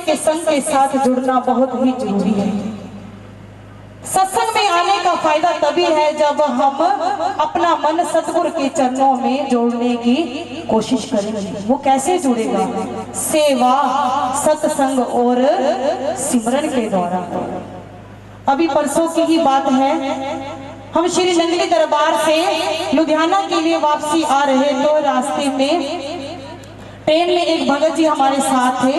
के संग के साथ जुड़ना बहुत ही जरूरी है। सत्संग में आने का फायदा तभी है जब हम अपना मन सतगुरु के चरणों में जोड़ने की कोशिश करेंगे। वो कैसे जुड़ेगा? सेवा, सत्संग और सिमरन के द्वारा। अभी परसों की ही बात है, हम श्री नंगली दरबार से लुधियाना के लिए वापसी आ रहे तो रास्ते में ट्रेन में एक भगत जी हमारे साथ थे।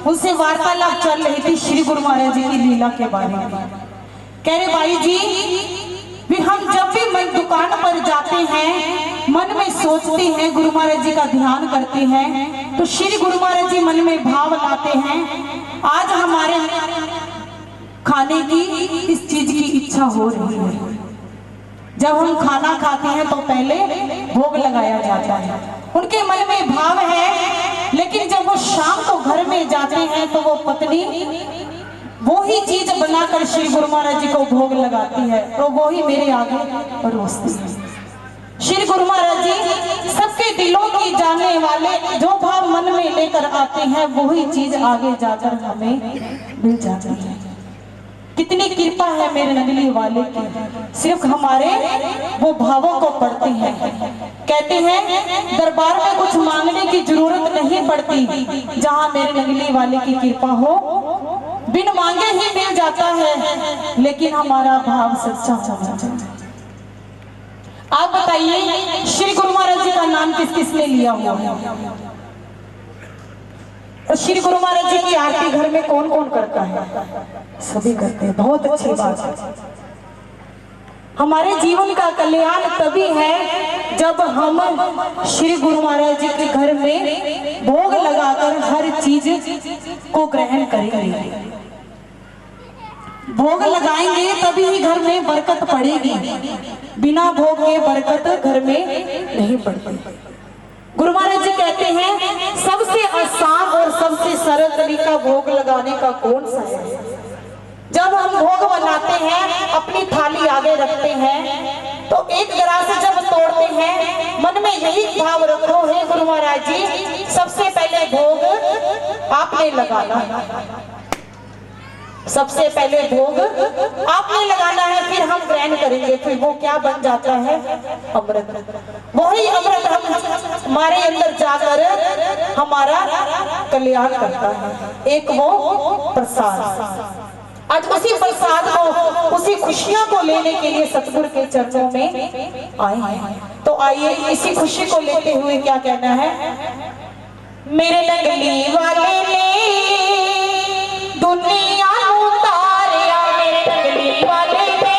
उनसे वार्तालाप चल रही थी श्री गुरु महाराज जी की लीला के बारे में। कह रहे भाई जी भी हम जब भी मन दुकान पर जाते हैं, मन में सोचते हैं, गुरु महाराज जी का ध्यान करते हैं तो श्री गुरु महाराज जी मन में भाव लाते हैं आज हमारे खाने की इस चीज की इच्छा हो रही है। जब हम खाना खाते हैं तो पहले भोग लगाया जाता है, उनके मन में भाव है। लेकिन जब वो शाम को घर में जाते हैं तो वो पत्नी वो ही चीज बनाकर श्री गुरु महाराज जी को भोग लगाती है तो वो ही मेरे आगे परोसती है। श्री गुरु महाराज जी सबके दिलों की जानने वाले, जो भाव मन में लेकर आते हैं वही चीज आगे जाकर हमें मिल जाती है। कितनी कृपा है मेरे नगली वाले की, सिर्फ हमारे वो भावों को पढ़ते हैं। कहते हैं दरबार में कुछ मांगने की जरूरत नहीं पड़ती, जहाँ मेरे नगली वाले की कृपा हो बिन मांगे ही मिल जाता है। लेकिन हमारा भाव सच्चा होना चाहिए। आप बताइए श्री गुरु महाराज जी का नाम किस किस ने लिया हुआ है? और श्री गुरु महाराज जी की आरती घर में कौन कौन करता है? सभी करते हैं। बहुत अच्छी बात है। हमारे जीवन का कल्याण तभी है जब हम श्री गुरु महाराज जी के घर में भोग लगाकर हर चीज को ग्रहण करेंगे। भोग लगाएंगे तभी ही घर में बरकत पड़ेगी, बिना भोग के बरकत घर में नहीं पड़ती। गुरु महाराज जी कहते हैं सबसे आसान और सबसे सरल तरीका भोग लगाने का कौन सा है? जब हम भोग बनाते हैं, अपनी थाली आगे रखते हैं तो एक गिलास जब तोड़ते हैं मन में यही भाव रखो, हे गुरु महाराज जी सबसे पहले भोग आपने लगाना, सबसे पहले भोग आपने लगाना है, फिर हम ग्रहण करेंगे। फिर वो क्या बन जाता है? अमृत। वही अमृत हम हमारे अंदर जाकर हमारा कल्याण करता है। एक वो प्रसाद। आज उसी प्रसाद को, उसी खुशियों को लेने के लिए सतगुरु के चरणों में आए हैं। तो आइए इसी खुशी को लेते हुए क्या कहना है? मेरे नगली वाले ने दुनिया उतारिया, मेरे नगली वाले ने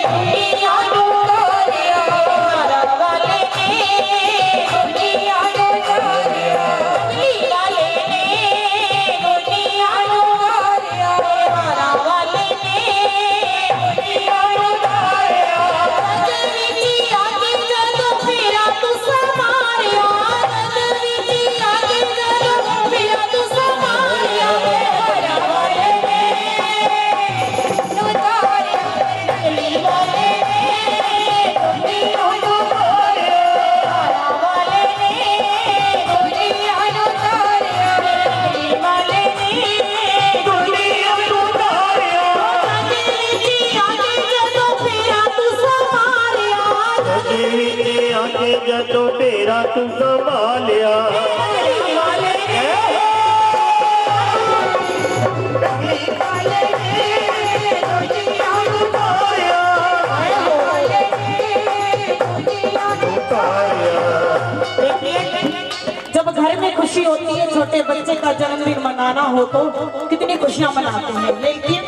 दुनिया उतारिया, हमारा वाले ने दुनिया उतारिया, नगली वाले ने दुनिया उतारिया, हमारा वाले ने दुनिया उतारिया। नगली आगे चलो फिरा तू समारिया, नगली आगे चलो फिरा तू समारिया, तो तेरा तू संभालिया। जब घर में खुशी होती है, छोटे बच्चे का जन्मदिन मनाना हो तो कितनी खुशियां मनाते हैं। लेकिन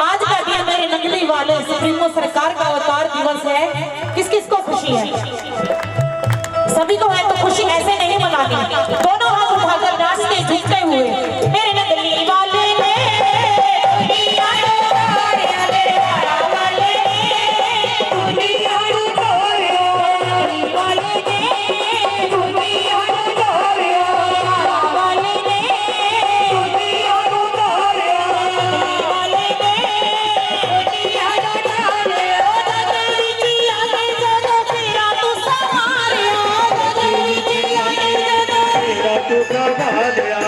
आज का दिन मेरे नगली वाले सुप्रीमो सरकार का अवतार दिवस है। किस किस को खुशी है? सभी को है तो खुशी ऐसे नहीं मनानी, दोनों हाथ उठाकर नाचते झुकते हुए। मेरे नगली वाले ने तू संभालिया।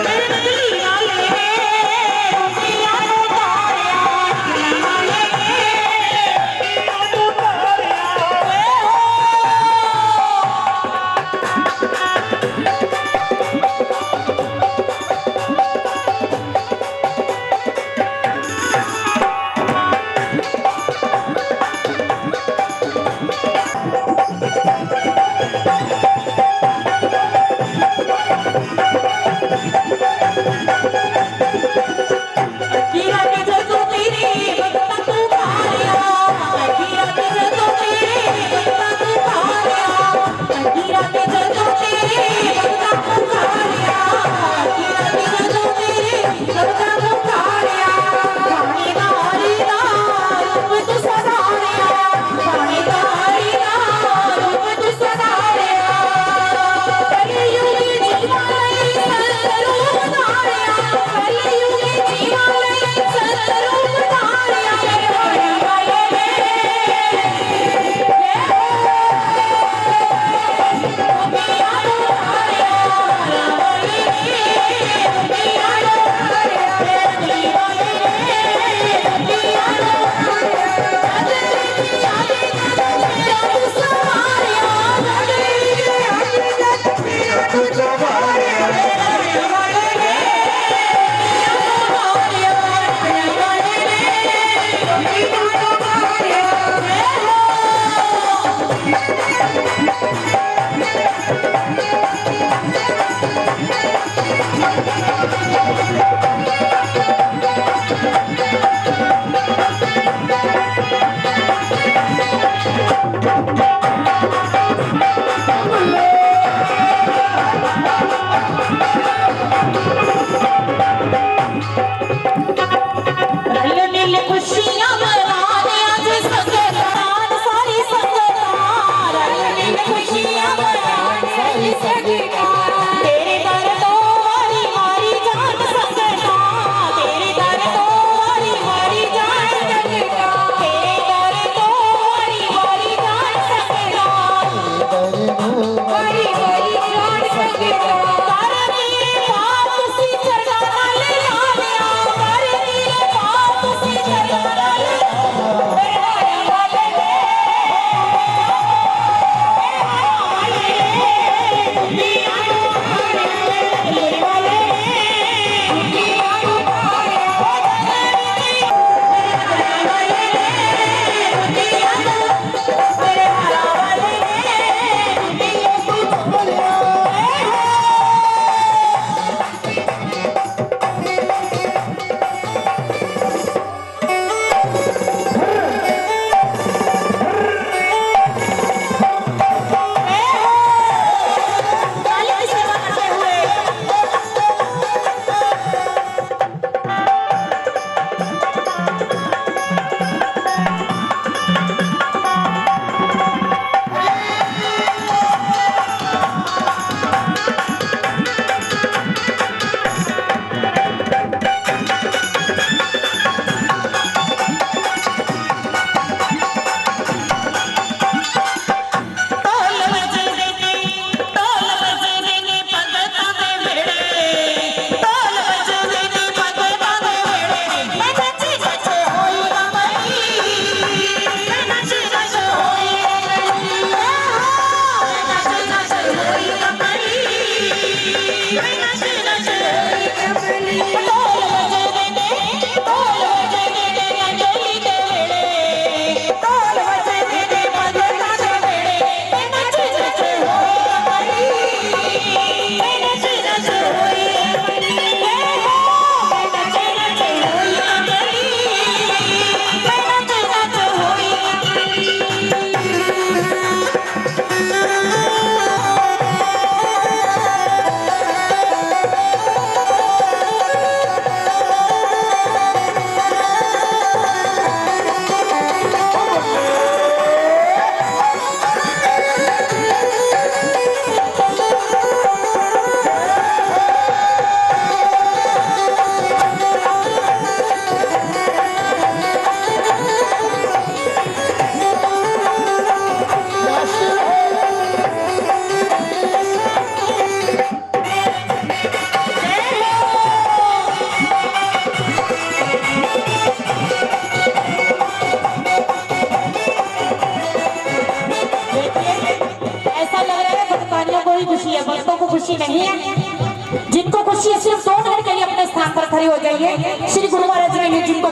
खुशी नहीं है। जिनको खुशी है सिर्फ 2 मिनट के लिए अपने स्थान पर खड़े हो जाइए। श्री गुरु महाराज जी ने जिनको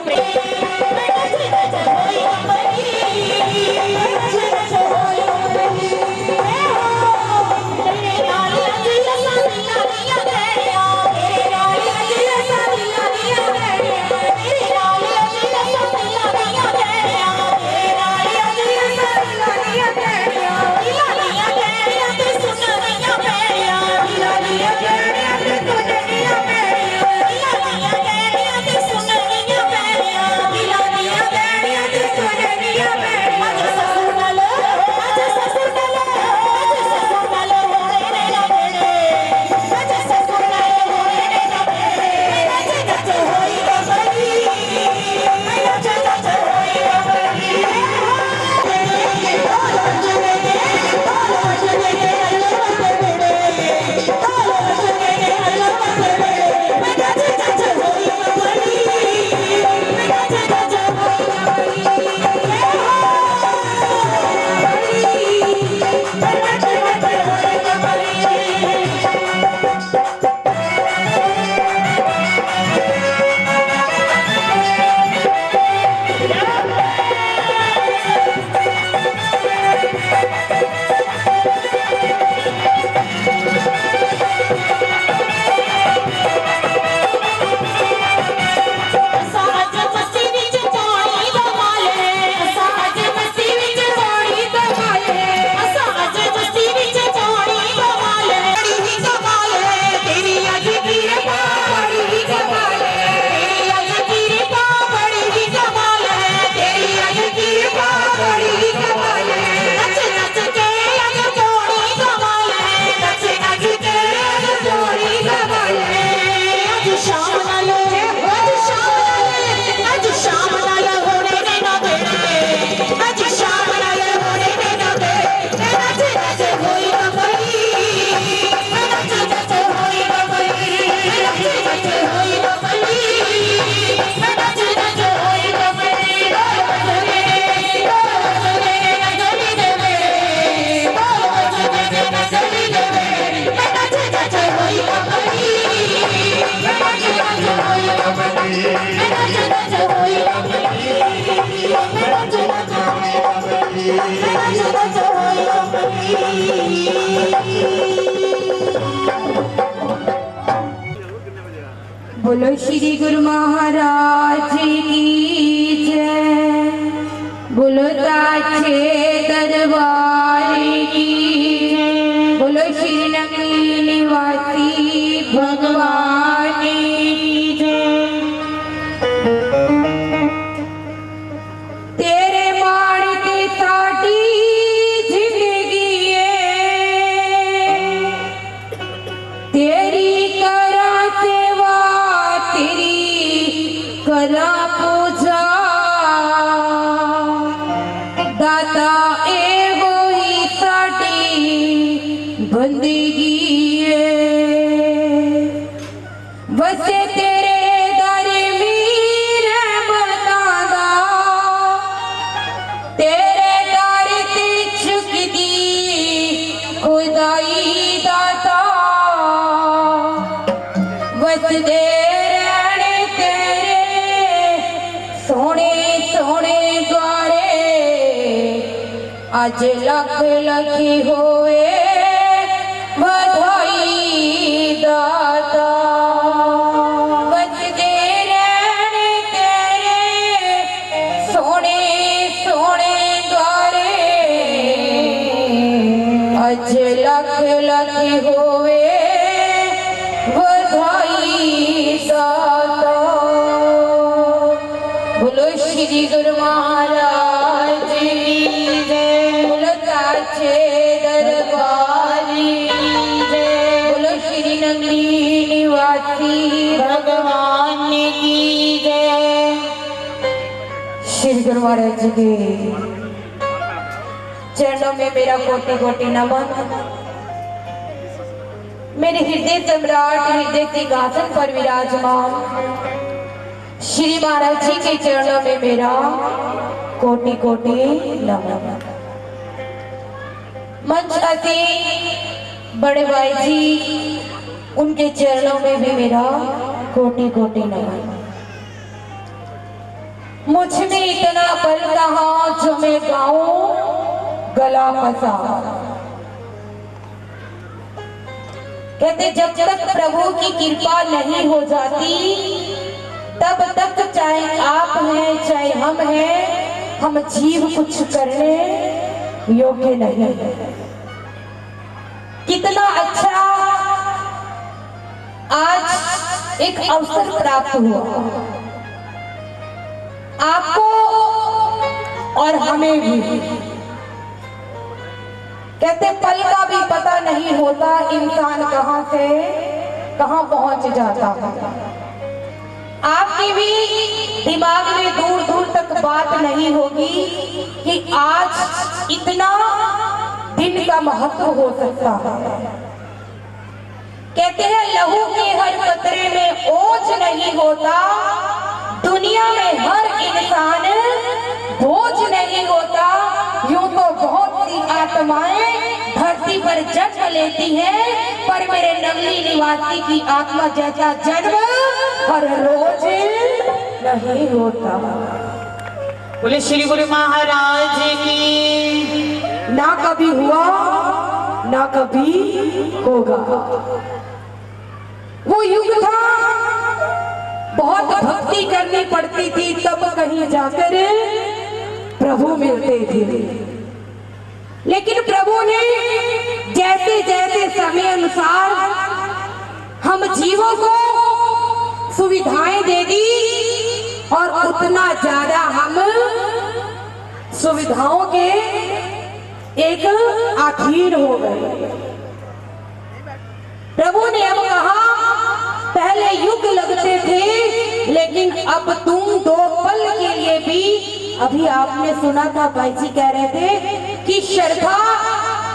बोलो श्री गुरु महाराज की जय, बोलो साचे दरबार की जय, बोलो श्री नगरी निवासी भगवान की जय। तेरे मान के साडी जिंदगी है, तेरी करा सेवा, तेरी करा पूजा, दाता एगो ही साडी बंदगी है। बसे तेरे दर में रहमतां दा, तेरे दर ते झुकदी खुदाई दाता, बसदे रहने तेरे सोने सोने द्वारे, अज लख लखी होए बधाई दाता। बसदे रहने तेरे सोने सोने द्वारे, अज लख लखी होए बधाई दाता। बोलो श्री गुरु महाराज की जय, बोलो साचे दरबार की जय, बोलो श्री नगरी निवासी भगवान की जय। श्री गुरु महाराज जी के चरणों में मेरा कोटि कोटि नमन। मेरे हृदय सम्राट हृदय सिंहासन पर विराजमान श्री महाराज जी के चरणों में मेरा कोटि कोटि नमन। मंच अति बड़े भाई जी, उनके चरणों में भी मेरा कोटि कोटि नमन। मुझ में इतना बल कहाँ जो मैं गाऊं गला फंसा। कहते जब तक प्रभु की कृपा नहीं हो जाती, तब तक चाहे आप हैं चाहे हम हैं, हम जीव कुछ करने योग्य नहीं है। कितना अच्छा आज एक अवसर प्राप्त हुआ आपको और हमें भी। कहते पल का भी पता नहीं होता इंसान कहां से कहां पहुंच जाता है। आपके भी दिमाग में दूर दूर तक बात नहीं होगी कि आज इतना दिन का महत्व हो सकता है। कहते हैं लहू के हर कतरे में ओझ नहीं होता, दुनिया में हर इंसान बोझ नहीं होता। यूं तो बहुत सी आत्माएं धरती पर जन्म लेती हैं, पर मेरे नगरी निवासी की आत्मा जैसा जन्म हर रोज नहीं होता। बोले श्री गुरु महाराज की। ना कभी हुआ ना कभी होगा। वो युग था, बहुत भक्ति करनी पड़ती थी तब कहीं जाकर प्रभु मिलते थे। लेकिन प्रभु ने जैसे जैसे समय अनुसार हम जीवों को सुविधाएं दे दी, और उतना ज्यादा हम सुविधाओं के एक आखिर हो गए। प्रभु ने अब कहा पहले युग लगते थे, लेकिन अब तुम दो पल के लिए भी, अभी आपने सुना था भाई जी कह रहे थे कि श्रद्धा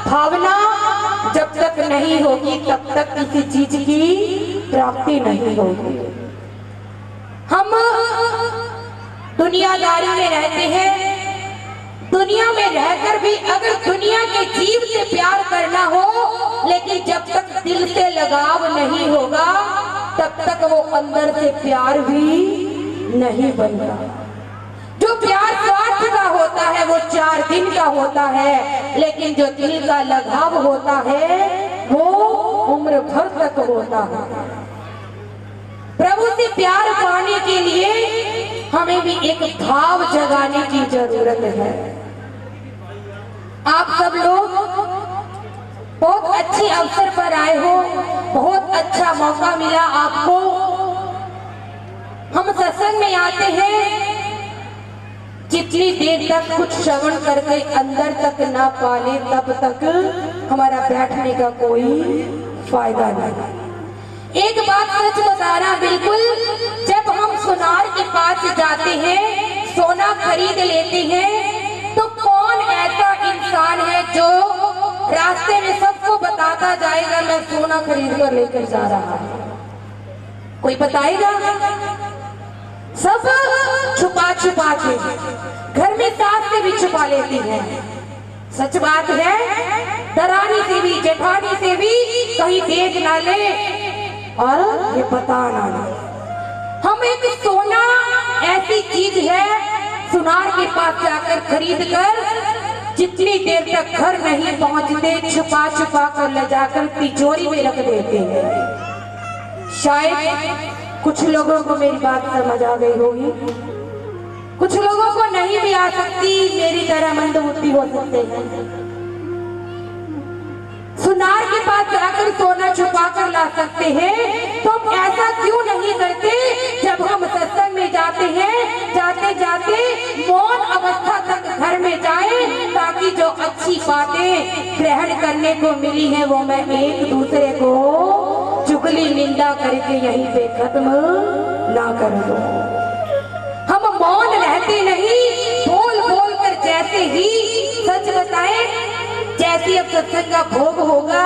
भावना जब तक नहीं होगी तब तक किसी चीज की प्राप्ति नहीं होगी। हम दुनियादारी में रहते हैं, दुनिया में रहकर भी अगर दुनिया के जीव से प्यार करना हो, लेकिन जब तक दिल से लगाव नहीं होगा तब तक वो अंदर से प्यार भी नहीं बनता। जो प्यार स्वार्थ का होता है वो 4 दिन का होता है, लेकिन जो दिल का लगाव होता है वो उम्र भर तक होता है। प्रभु से प्यार पाने के लिए हमें भी एक भाव जगाने की जरूरत है। आप सब लोग बहुत अच्छे अवसर पर आए हो, बहुत अच्छा मौका मिला आपको। हम सत्संग में आते हैं, जितनी देर तक कुछ श्रवण करके अंदर तक ना पाले तब तक हमारा बैठने का कोई फायदा नहीं। एक बात सच बता रहा, बिल्कुल जब हम सुनार के पास जाते हैं, सोना खरीद लेते हैं, तो कौन ऐसा इंसान है जो रास्ते में सबको बताता जाएगा मैं सोना खरीद कर लेकर जा रहा हूं? कोई बताएगा? सब छुपा छुपा के घर में सास से भी छुपा लेती है। सच बात है, दरानी से भी जेठानी से भी कहीं देख ना ले और ये पता ना ले। हम एक सोना ऐसी चीज है, सुनार के पास जाकर खरीद कर जितनी देर तक घर नहीं पहुंचते छुपा छुपा कर ले जाकर तिजोरी में रख देते हैं। शायद कुछ लोगों को मेरी बात समझ आ गई होगी, कुछ लोगों को नहीं भी आ सकती, मेरी तरह मंदबुद्धि हो सकते हैं। सुनार के पास जाकर सोना छुपा कर ला सकते हैं, तो हम ऐसा क्यों नहीं करते? जब हम सत्संग में जाते हैं, जाते जाते मौन अवस्था तक घर में जाए, ताकि जो अच्छी बातें ग्रहण करने को मिली है वो मैं एक दूसरे को चुगली निंदा करके यहीं पे खत्म ना कर दो। हम मौन रहते नहीं, बोल बोल कर जैसे ही सच बताएं, जैसे अब सत्संग का भोग होगा,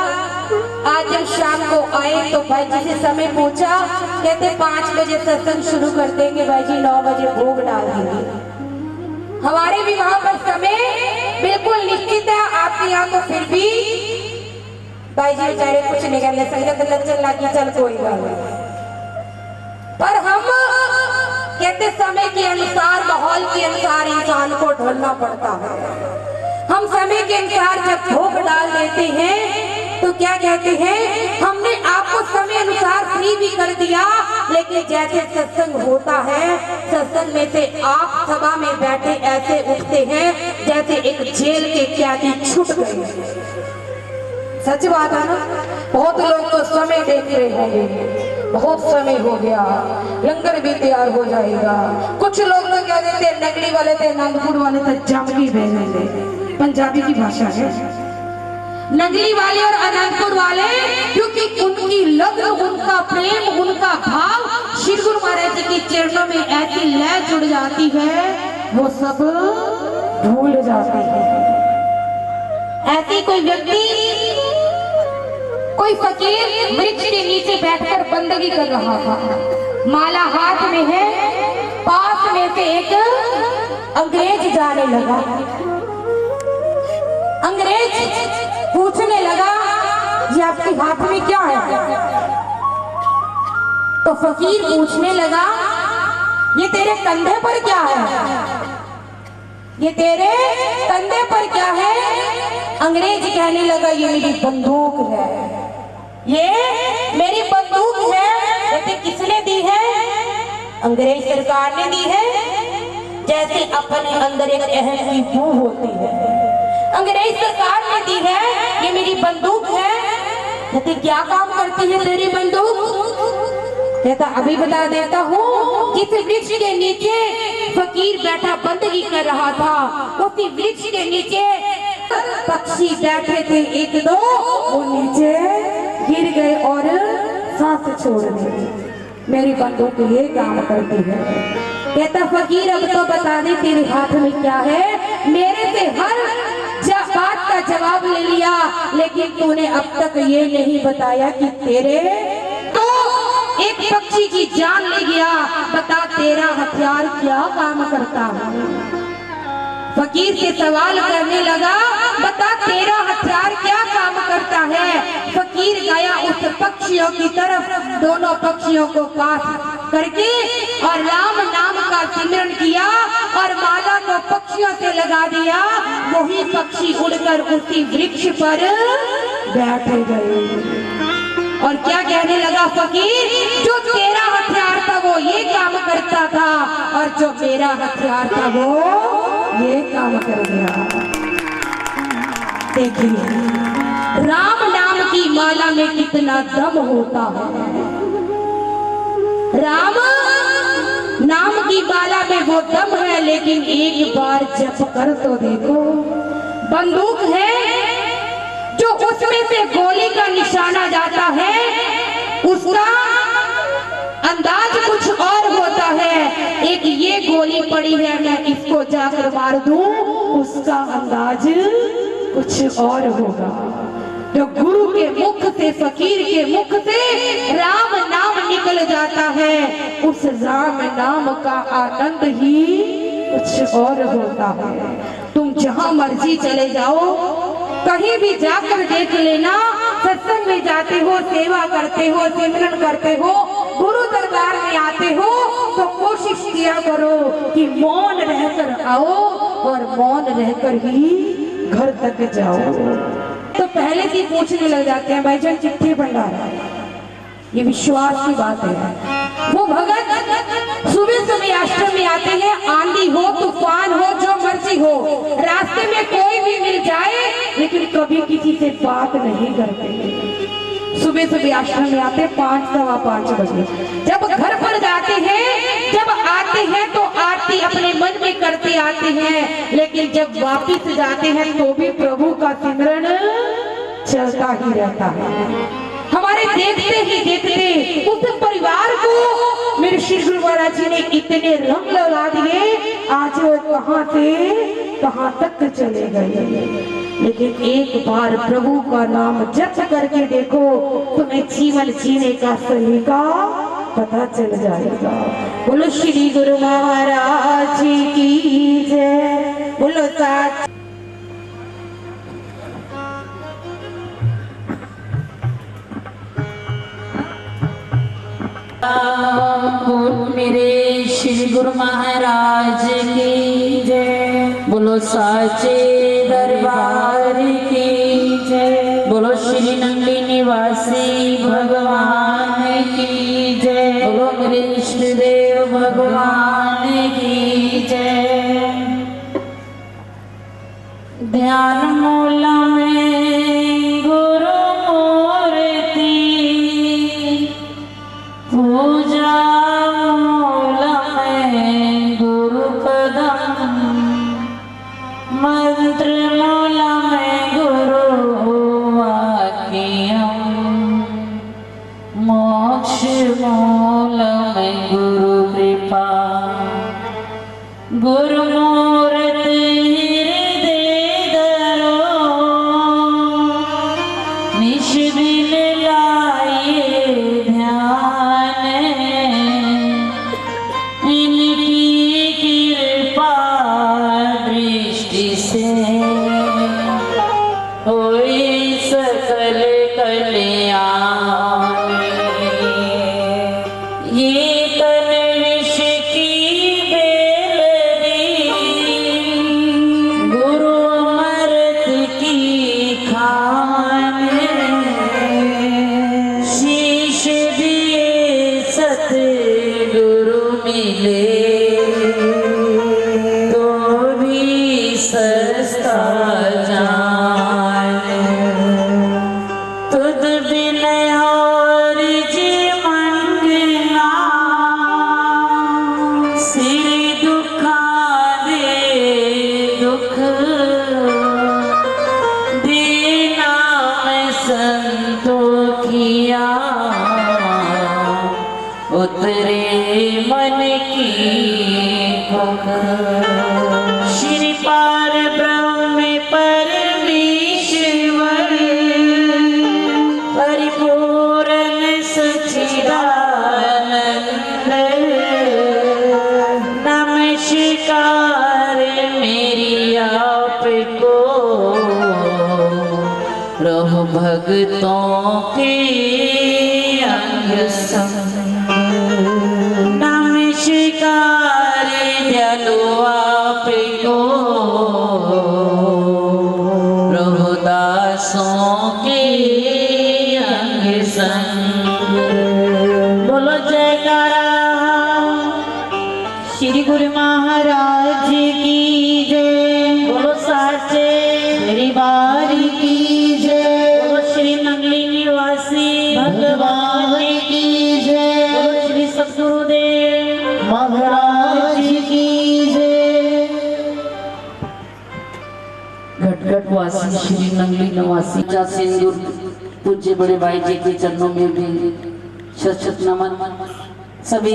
आज जब शाम को आए तो भाई जी से समय पूछा, कहते 5 बजे सत्संग शुरू कर देंगे भाई जी, 9 बजे भोग डाल देंगे। हमारे भी वहां पर समय बिल्कुल निश्चित है, आपके यहाँ तो फिर भी भाई जी बेचारे कुछ नहीं करने, संगत लचन लागी चल कोई बात नहीं, पर हम कहते समय के अनुसार, माहौल के अनुसार इंसान को ढलना पड़ता है। हम समय के अनुसार जब भोग डाल देते हैं तो क्या कहते हैं, हमने आपको समय अनुसार फ्री भी कर दिया, लेकिन जैसे सत्संग होता है, सत्संग में से आप सभा में बैठे ऐसे उठते हैं जैसे एक जेल के कैदी छूट गए। सच बात है ना? बहुत लोग तो समय देख रहे होंगे, बहुत समय हो गया, लंगर भी तैयार हो जाएगा। कुछ लोग तो क्या देते, नगली वाले थे, आनंदपुर वाले थे, जमगी भेजेंगे, पंजाबी की भाषा है। नगली वाले और आनंदपुर वाले, क्योंकि उनकी लगन, उनका प्रेम, उनका भाव श्री गुरु महाराज जी के चरणों में ऐसी लय जुड़ जाती है, वो सब भूल जाते हैं। ऐसी कोई व्यक्ति, कोई फकीर वृक्ष के नीचे बैठकर बंदगी कर रहा था, माला हाथ में है, पास में से एक अंग्रेज जाने लगा। अंग्रेज पूछने लगा, ये आपके हाथ में क्या है? तो फकीर पूछने लगा, ये तेरे कंधे पर क्या है? ये तेरे कंधे पर क्या है? अंग्रेज कहने लगा, ये मेरी बंदूक है, ये मेरी बंदूक है। कहते किसने दी है? अंग्रेज सरकार ने दी है। जैसे अपने अंदर एक अहम की बू होती है, अंग्रेज सरकार ने दी है, ये मेरी बंदूक है। कहते क्या काम करती है तेरी बंदूक? कहता अभी बता देता हूँ। जिस वृक्ष के नीचे फकीर बैठा बंदगी कर रहा था, उसी वृक्ष के नीचे पक्षी बैठे थे, एक दो, वो नीचे गिर गए और सांस छोड़ दी। मेरी बंदूक ये काम करती है। कहता फकीर अब तो बता दे तेरे हाथ में क्या है? मेरे से हर बात का जवाब ले लिया, लेकिन तूने अब तक ये नहीं बताया कि तेरे तो एक पक्षी की जान ले गया, बता तेरा हथियार क्या काम करता है? फकीर से सवाल करने लगा, बता तेरा हथियार क्या काम करता है? फकीर गया उस पक्षियों की तरफ, दोनों पक्षियों को पास करके और राम नाम का सिमरन किया और माला को पक्षियों से लगा दिया। वही पक्षी उड़कर उसी वृक्ष पर बैठ गए और क्या कहने लगा फकीर, जो तेरा हथियार था वो ये काम करता था और जो मेरा हथियार था वो ये काम कर गया। देखिए राम नाम की माला में कितना दम होता है। राम नाम की माला में वो दम है, लेकिन एक बार जप कर तो देखो। बंदूक है जो उसमें से गोली का निशाना जाता है, उसका अंदाज कुछ और होता है। एक ये गोली पड़ी है, मैं इसको जाकर मार दूं, उसका अंदाज कुछ और होगा। जो गुरु के मुख से, फकीर के मुख से राम नाम निकल जाता है, उस राम नाम का आनंद ही कुछ और होता है। तुम जहां मर्जी चले जाओ, कहीं भी जाकर देख लेना, सत्संग में जाते हो, सेवा करते हो, सिमरन करते हो, गुरु दरबार में आते हो, तो कोशिश किया करो कि मौन रहकर आओ और मौन रहकर ही घर तक जाओ। तो पहले से पूछने लग जाते हैं, भाईजान चिट्ठी भंडारा, ये विश्वास की बात है। वो भगत सुबह सुबह आश्रम में आते हैं, आंधी हो, तूफान हो, जो मर्जी हो, रास्ते में कोई भी मिल जाए, लेकिन कभी किसी से बात नहीं करते। सुबह सुबह आश्रम में आते 5 सवा 5 बजे। जब घर पर जाते हैं, जब आते हैं तो आरती अपने मन में करते आते हैं, लेकिन जब वापिस जाते हैं तो भी प्रभु का सिमरन चलता ही रहता है। हमारे देखते ही देखते उस परिवार को मेरे श्री गुरु महाराज जी ने इतने रंग लगा दिए, आज वो कहां से कहां तक चले गए। लेकिन एक बार प्रभु का नाम जप करके देखो, तुम्हें जीवन जीने का सलीका पता चल जाएगा। बोलो श्री गुरु महाराज की जय, बोलो साथ। मेरे श्री गुरु महाराज की जय, बोलो साचे दरबार की जय, बोलो श्री नंदी निवासी भगवान की जय, बोलो मेरे इष्ट देव भगवान की जय। ध्यान मूला में गुरु मूर्ति, पूजा मूला में गुरु पदम, मंत्र मूला में गुरु वाक्यम, मोक्ष मूला में गुरु कृपा, गुरु मूर्ति हृदय धरो, निश दिन लाइए ध्यान, इनकी कृपा दृष्टि से होई सकल कल्याण। ये तन विष की बेलरी, गुरु अमृत की खान, शीश दिए सतगुरु मिले, तो भी सस्ता जान। तुद बिन और जी मंगना, सिर दुखा दे दुख, देना मैं संतोखिया, उतरे मन की भूख। श्री पार ब्रह्म परमेश्वर, परिपूर्ण सच्चिदानंद, नमस्कार मेरी आपको, रहो भक्तों के अंग संग। नमस्कार दयालु आपको, रहो दासों के अंग संग। श्री गुरु महाराज की जय। बोलो साचे परिवार की जय। बोलो श्री नंगली निवासी भगवान की जय। बोलो श्री सतगुरुदेव महाराज की जय। घटघट वासी श्री नंगली निवासी जा सिंदूर पूज्य बड़े भाई जी के चरणों में भी शत नमन। सभी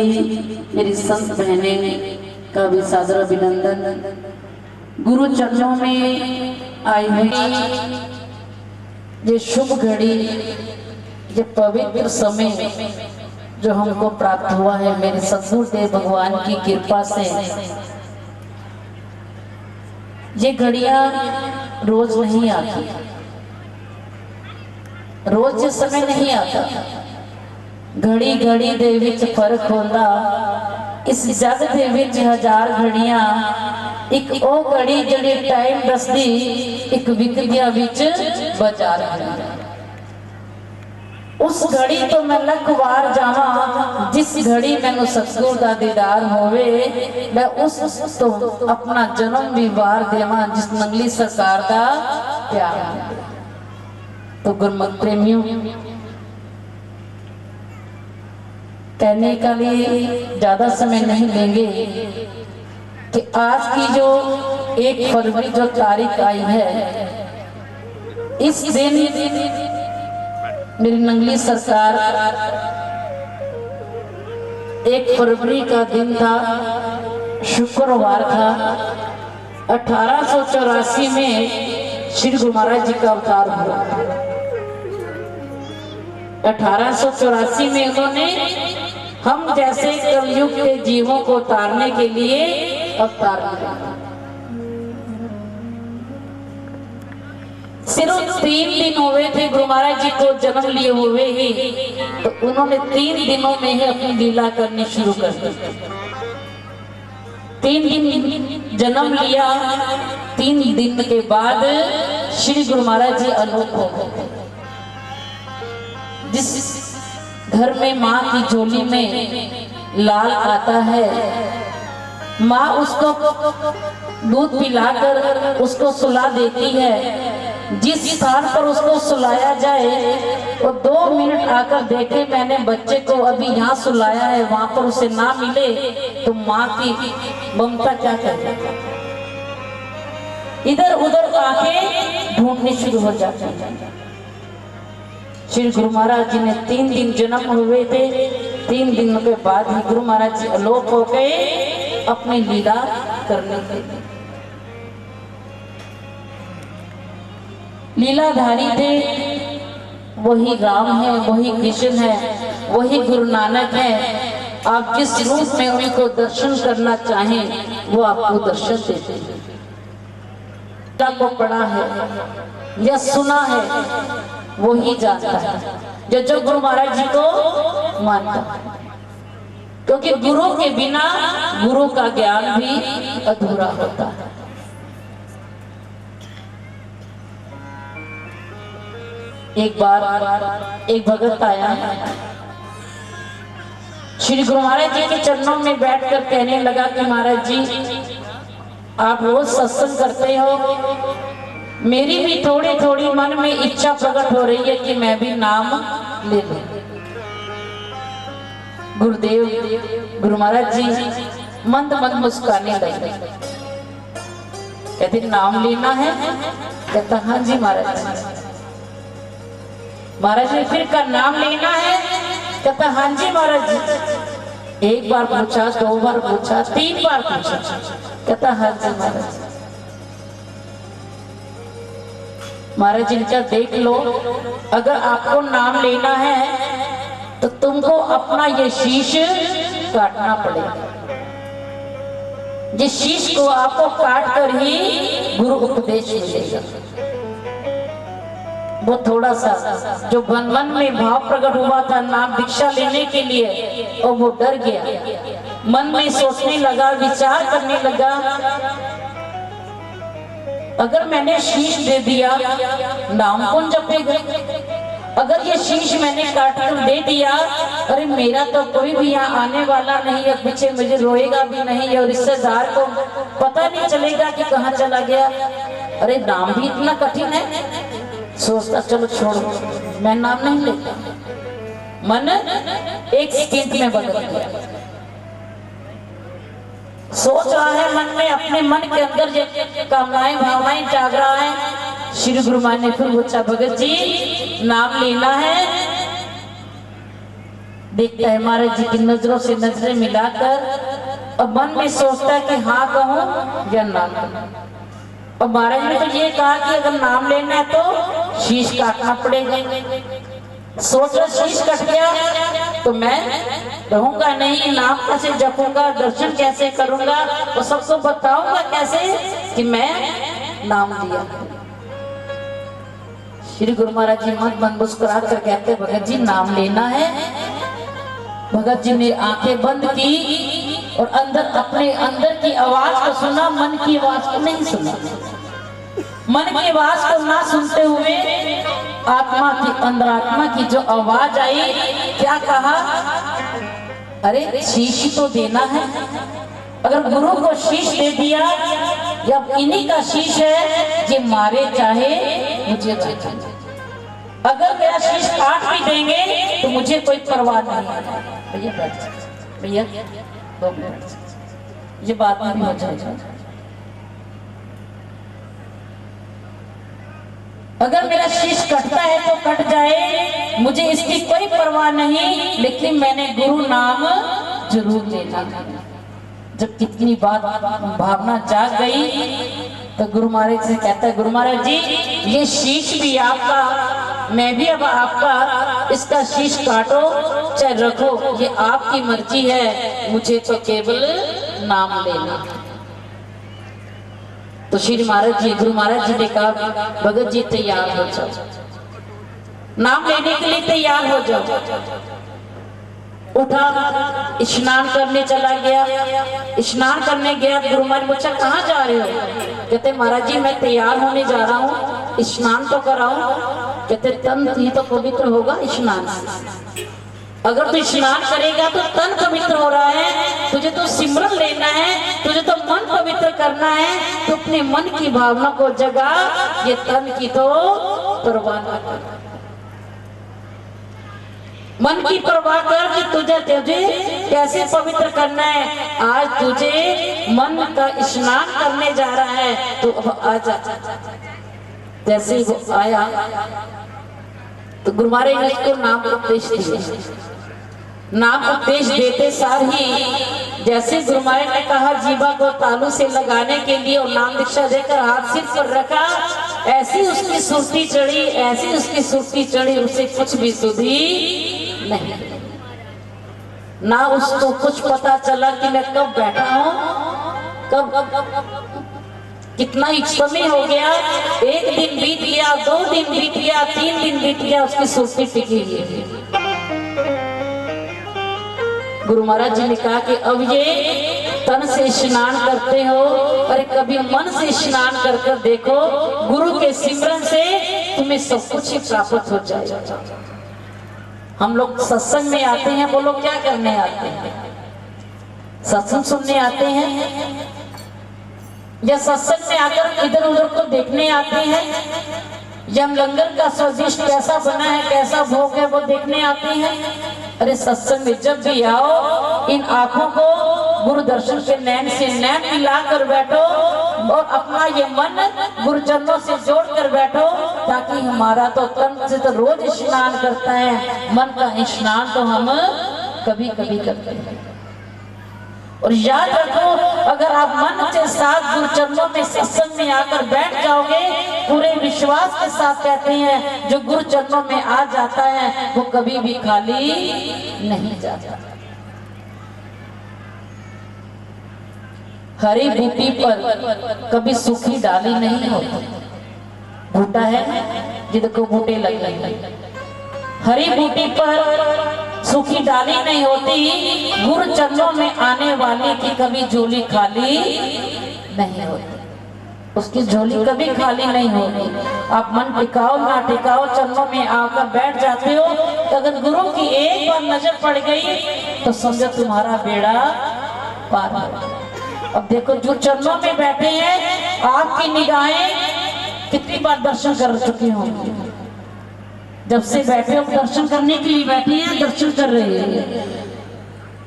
मेरी संत बहनें का भी सादर अभिनंदन। गुरु चरणों में आई हुई ये शुभ घड़ी, ये पवित्र समय जो हमको प्राप्त हुआ है मेरे सतगुरुदेव भगवान की कृपा से। ये घड़ियां रोज नहीं आती, रोज ये समय नहीं आता। घड़ी घड़ी दे विच फर्क होंदा। इस जग दे विच हजार घड़ियां, एक ओ घड़ी जिहड़ी टाइम दसदी, एक विकदिया विच बाजार घड़ी। उस घड़ी तो मैं लख वार जावा, जिस घड़ी मैनू सतगुर दा दीदार होवे, मैं उस तो अपना जन्म भी वार देवा जिस नंगली सरकार दा प्यार। तो गुरमत प्रेमियों, कहने का लिए ज्यादा समय नहीं लेंगे कि आज की जो 1 फरवरी जो तारीख आई है, इस दिन मेरी नंगली सरकार 1 फरवरी का दिन था, शुक्रवार था। 1884 में श्री गुरु महाराज जी का अवतार हुआ। 1884 में उन्होंने हम जैसे कलयुग के जीवों को उतारने के लिए अवतार किया। सिर्फ 3 दिन हुए थे गुरु महाराज जी को जन्म लिए हुए ही, तो उन्होंने 3 दिनों में ही अपनी लीला करनी शुरू कर दी। 3 दिन जन्म लिया, 3 दिन के बाद श्री गुरु महाराज जी अलोप हो गए। जिस घर में माँ की झोली में लाल आता है, माँ उसको दूध पिलाकर उसको सुला देती है। जिस स्थान पर उसको सुलाया जाए वो 2 मिनट आकर देखे मैंने बच्चे को अभी यहाँ सुलाया है, वहां पर उसे ना मिले तो माँ की ममता क्या करे, इधर उधर आके ढूंढने शुरू हो जाते हैं। श्री गुरु महाराज जी ने 3 दिन जन्म हुए थे, 3 दिन के बाद ही गुरु महाराज जी अलोप हो गए अपनी लीला करने के लिए। लीलाधारी थे, वही राम है, वही कृष्ण है, वही गुरु नानक है। आप जिस रूप में उनको दर्शन करना चाहें वो आपको दर्शन देते हैं। को पढ़ा है या सुना है वो ही जानता है जो गुरु महाराज जी को मानता है, क्योंकि गुरु के बिना गुरु का ज्ञान भी अधूरा होता है। एक बार एक भगत आया, श्री गुरु महाराज जी के चरणों में बैठकर कहने लगा कि महाराज जी आप रोज सत्संग करते हो, मेरी भी थोड़ी थोड़ी मन में इच्छा प्रकट हो रही है कि मैं भी नाम ले लूं। गुरुदेव गुरु महाराज जी मंद मंद मुस्काने लगे, कहते नाम लेना है? कहता हाँ जी महाराज जी। महाराज जी फिर का नाम लेना है? कहता हाँ जी महाराज जी। एक बार पूछा, 2 बार पूछा, 3 बार पूछा, कहता हाँ जी महाराज। महाराज जी ने कहा देख लो, अगर आपको नाम लेना है तो तुमको अपना ये शीश काटना पड़ेगा। जिस शीश को आपको काट कर ही गुरु उपदेश मिलेगा। वो थोड़ा सा जो मन में भाव प्रकट हुआ था नाम दीक्षा लेने के लिए, और वो डर गया, मन में सोचने लगा, विचार करने लगा, अगर मैंने शीश दे दिया नाम कौन जपेगा? अगर ये शीश मैंने काट कर दे दिया, अरे मेरा तो कोई भी यहाँ आने वाला नहीं है, पीछे मुझे रोएगा भी नहीं और रिश्तेदार को पता नहीं चलेगा कि कहाँ चला गया। अरे नाम भी इतना कठिन है। सोचता चलो छोड़ो, मैं नाम नहीं लेता। मन एक सेकंड में बदल गया। सोच रहा है मन में, अपने मन के अंदर ये कामनाएं भावनाएं जाग रहा है। श्री गुरु महाराज ने फिर पूछा, भगत जी नाम लेना है? देखता है महाराज जी की नजरों से नजरें मिलाकर और मन में सोचता है कि हाँ कहूं या ना कहूं। और महाराज ने तो ये कहा कि अगर नाम लेना है तो शीश काटना पड़ेगा। सोच रहा शीश कट गया तो मैं रहूंगा नहीं, नाम कैसे जपूंगा, दर्शन कैसे करूंगा और सबको बताऊंगा कैसे कि मैं नाम लिया। श्री गुरु महाराज जी मन मुस्कुरा कर कहते, भगत जी नाम लेना है। भगत जी ने आंखें बंद की और अंदर अपने अंदर की आवाज को सुना, मन की आवाज को नहीं सुना। मन की आवाज को ना सुनते हुए आत्मा की, अंदर आत्मा की जो आवाज आई, क्या कहा? अरे शीश तो देना है। अगर गुरु को शीश दे दिया, या इन्हीं का शीश है, ये मारे चाहे मुझे चाहे। अगर मेरा शीश काट भी देंगे तो मुझे कोई परवाह नहीं है। भैया बैठ, भैया 2 मिनट, ये बात में भी हो जाएगा। अगर मेरा शीश कटता है तो कट जाए, मुझे इसकी कोई परवाह नहीं, लेकिन मैंने गुरु नाम जरूर लेना। जब कितनी बात भावना जाग गई तो गुरु महाराज से कहता है, गुरु महाराज जी ये शीश भी आपका, मैं भी अब आपका, इसका शीश काटो चाहे रखो, ये आपकी मर्जी है, मुझे तो केवल नाम लेना। तो श्री महाराज जी, गुरु महाराज जी ने कहा, भगत जी तैयार हो जाओ, नाम लेने के लिए तैयार हो जाओ। उठा, स्नान करने चला गया। स्नान करने गया, गुरु महाराज पूछा कहाँ जा रहे हो? कहते महाराज जी मैं तैयार होने जा रहा हूँ, स्नान तो कराऊं। कहते तन ही तो पवित्र होगा स्नान से। अगर तू स्नान करेगा तो तन पवित्र हो रहा है, तुझे तो सिमरन लेना है, तुझे तो मन पवित्र करना है, तो अपने मन की भावना को जगा, ये तन की तो परवाह न कर। मन की परवाह कर कि तुझे कैसे पवित्र करना है। आज तुझे मन का स्नान करने जा रहा है, तो अब आजा। जैसे ही वो आया तो गुरु महाराज ने इसको नाम उपदेश दिया। नाम उपदेश देते सार ही जैसे गुरु महाराज ने कहा जीवा को तालू से लगाने के लिए और नाम दीक्षा देकर हाथ सिर पर रखा, ऐसी उसकी सुर्ती चढ़ी, ऐसी उसकी सुर्ती चढ़ी, उसे कुछ भी सुधी नहीं। ना उसको कुछ पता चला कि मैं कब बैठा हूं, कब कितना ही समय हो गया। 1 दिन बीत गया, 2 दिन बीत गया, 3 दिन बीत गया, उसकी सुर्ती टिकी हुई। गुरु महाराज जी ने कहा कि अब ये तन से स्नान करते हो, अरे कभी मन से स्नान कर कर देखो, गुरु के सिमरन से तुम्हें सब कुछ ही प्राप्त हो जाएगा। हम लोग सत्संग में आते हैं, वो लोग क्या करने आते हैं? सत्संग सुनने आते हैं या सत्संग में आकर इधर उधर को देखने आते हैं, या लंगर का स्वादिष्ट कैसा बना है, कैसा भोग है, वो देखने आते हैं। अरे सत्संग में जब भी आओ, इन आंखों को गुरु दर्शन के नैन से नैन मिला कर बैठो और अपना ये मन गुरु चरणों से जोड़ कर बैठो, ताकि हमारा तो तन से तो रोज स्नान करता है, मन का स्नान तो हम कभी कभी करते हैं। और याद रखो, अगर आप मन के साथ गुरु चरणों में सत्संग में आकर बैठ जाओगे, पूरे विश्वास के साथ कहते हैं जो गुरु चरणों में आ जाता है वो कभी भी खाली नहीं जाता। हरी बूटी पर कभी सूखी डाली नहीं होती। बूटा है ये देखो, बूटे लगे, हरी बूटी पर सूखी डाली नहीं होती। गुरु चरणों में आने वाले की कभी झोली खाली नहीं होती। उसकी झोली कभी खाली नहीं होगी। आप मन टिकाओ ना टिकाओ चरणों में आकर बैठ जाते हो, तो अगर गुरु की एक बार नजर पड़ गई तो समझो तुम्हारा बेड़ा पार है। अब देखो जो चरणों में बैठे हैं, आपकी निगाहें कितनी बार दर्शन कर चुके होंगे। जब से बैठे हो दर्शन करने के लिए बैठे हैं, दर्शन कर रहे हैं।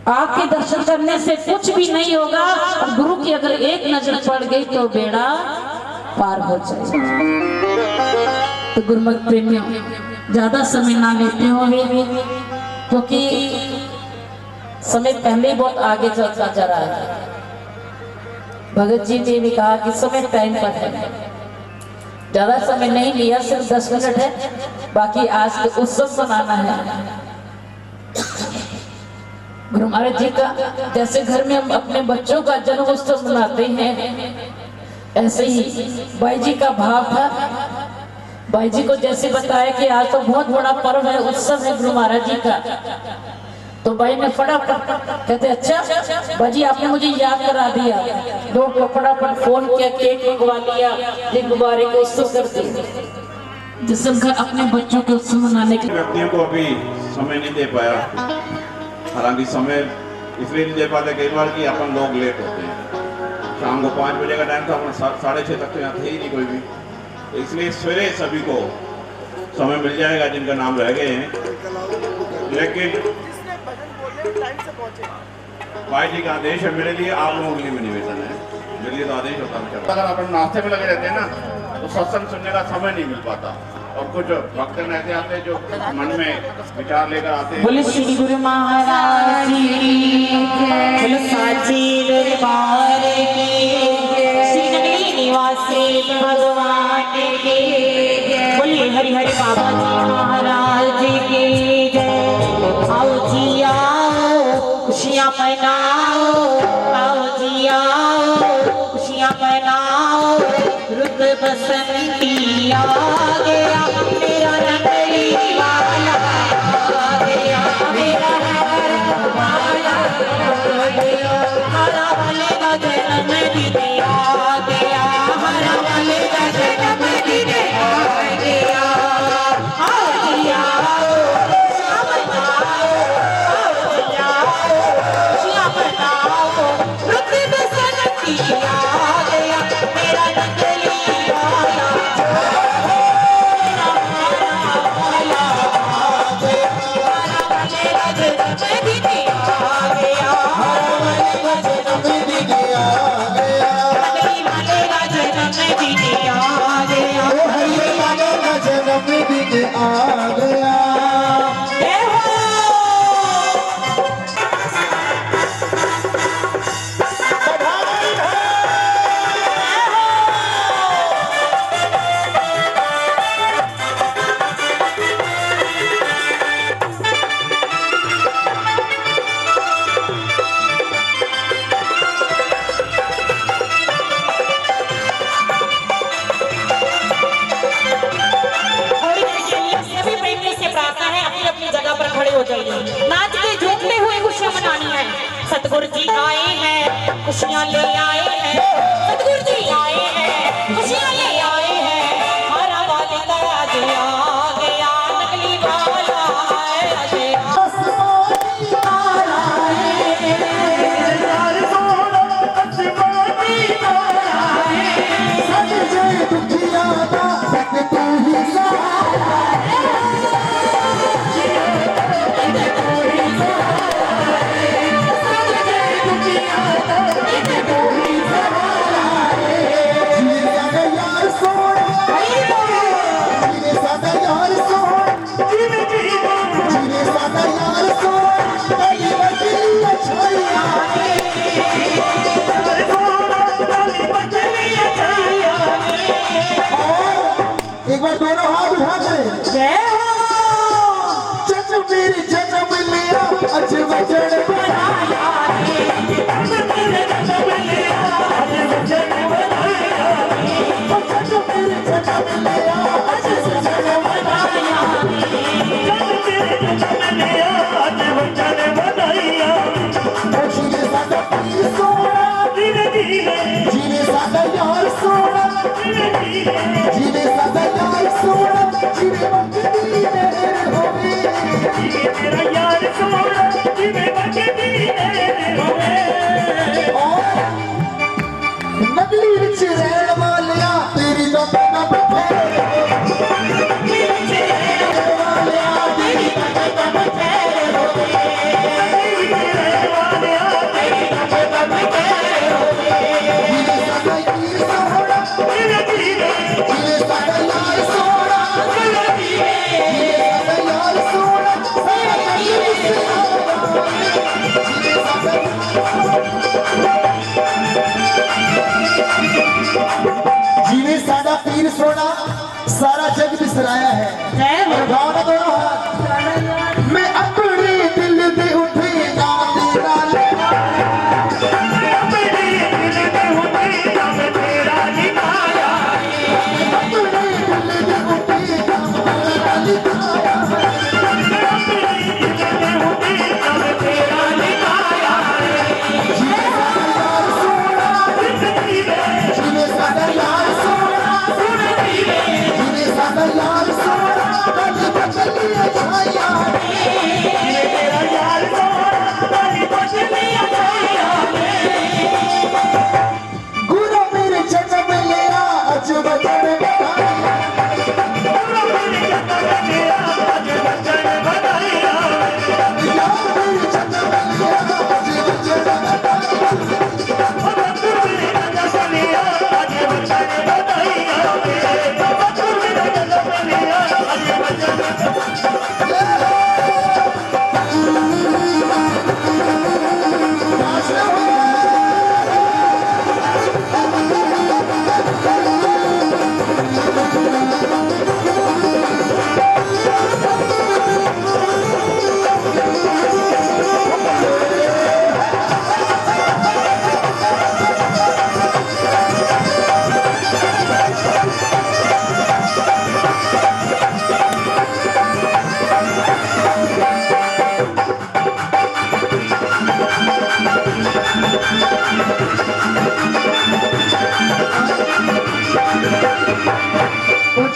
आपके दर्शन करने से कुछ भी नहीं होगा, और गुरु की अगर एक नजर पड़ गई तो बेड़ा पार हो जाएगा। तो गुरुमत प्रेमियों, ज्यादा समय ना लेते हुए, क्योंकि समय पहले ही बहुत आगे चलता जा रहा है। भगत जी ने भी कहा कि समय टाइम पर है, ज्यादा समय नहीं लिया, सिर्फ 10 मिनट है, बाकी आज के उत्सव मनाना है। गुरु महाराज जी का जैसे घर में हम अपने बच्चों का जन्म उत्सव मनाते हैं, ऐसे ही भाई जी का भाव था। भाई जी को जैसे बताया कि आज तो बहुत बड़ा पर्व है, उत्सव है गुरु महाराज जी का, तो भाई ने फटाफट कहते अच्छा भाई जी आपने मुझे याद करा दिया, दो फटाफट फोन किया, केक मंगवा लिया, गुब्बारे को उत्सव कर दिया। जिस घर अपने बच्चों के उत्सव मनाने के व्यक्तियों को अभी समय नहीं दे पाया। हालांकि समय इसलिए नहीं दे पाते कई बार कि अपन लोग लेट होते हैं। शाम को 5 बजे का टाइम था, अपन 6:30 तक तो यहाँ थे ही नहीं कोई भी, तो इसलिए सवेरे सभी को समय मिल जाएगा जिनका नाम रह गए हैं। लेकिन भाई जी का आदेश है मेरे लिए, आप लोगों के लिए भी निवेदन है, मेरे लिए तो आदेश होता है। अगर अपन नाश्ते में लगे रहते हैं ना, तो सत्संग सुनने का समय नहीं मिल पाता। और कुछ भक्त ऐसे आते हैं जो मन में विचार लेकर आते हैं। बोले श्री गुरु महाराज की, बोले साची दरबार की, श्री नगरी निवासी भगवान की, बोले हरि हरि बाबा जी महाराज की जय। आओ जी आओ खुशियाँ मनाओ, आओ जी आओ खुशियाँ मनाओ, रुत बसंती आ गया, मेरा रंगली वाला आ गया, मेरा रंगली वाला आ गया, हरा वाले का जन्मदिन आ गया, हरा वाले का जन्मदिन आ गया। आओ जी आओ खुशियाँ मनाओ, आओ जी आओ खुशियाँ मनाओ, रुत बसंती आ गया, मेरा रंगली वाला आ गया। नाचते झूमते हुए खुशियाँ मनानी है। सतगुरु जी आए हैं, खुशियाँ ले आए हैं, सतगुरु जी आए हैं, खुशियाँ ले आए हैं, हरा वाले का आज आ गया, नकली वाला है आज आ जीने सादा यार सोना जीने सादा यार सोना जीने मंगनी मेरे होवे तेरा यार सोना जिਵੇਂ ਮੰਗਦੀ ਮੇਰੇ ਹੋਵੇ नगली विच रहण वालिया तेरी तो ना बैठे जीने साडा पीर सोना सारा जग बिसराया है गाओ ना दोनों हाथ मैं अपने दिल दे उठे नाम तेरा लेना ਆਪਣੇ ਦਿਲ ਦੇ ਹੁੰਦੇ ਨਾਮ ਤੇਰਾ ਲਿਖਾਇਆ अपने दिल दे उठे नाम तेरा लिखाया ਆਪਣੇ ਦਿਲ ਦੇ ਹੁੰਦੇ ਨਾਮ ਤੇਰਾ ਲਿਖਾਇਆ जीने साडा यार सोना जीने साडा यार सोना कल बचली छाया ਤੇਰਾ ਯਾਰ ਸੋਹਣਾ ਤੇਰੀ ਬਚਨੀ ਆਇਆ गुरु मेरे जन्म लिया अज बचन बताया ਮੇਰੇ ਜੱਟਾਂ ਮੇਰਾ ਅੱਜ ਬਚਨ ਵਧਾਇਆ यार मेरे जन्म लिया अज बचन बताया ਮੇਰੇ ਜੱਟਾਂ ਮੇਰਾ ਅੱਜ ਬਚਨ ਵਧਾਇਆ ਮੇਰੇ ਜੱਟਾਂ ਮੇਰਾ ਅੱਜ ਬਚਨ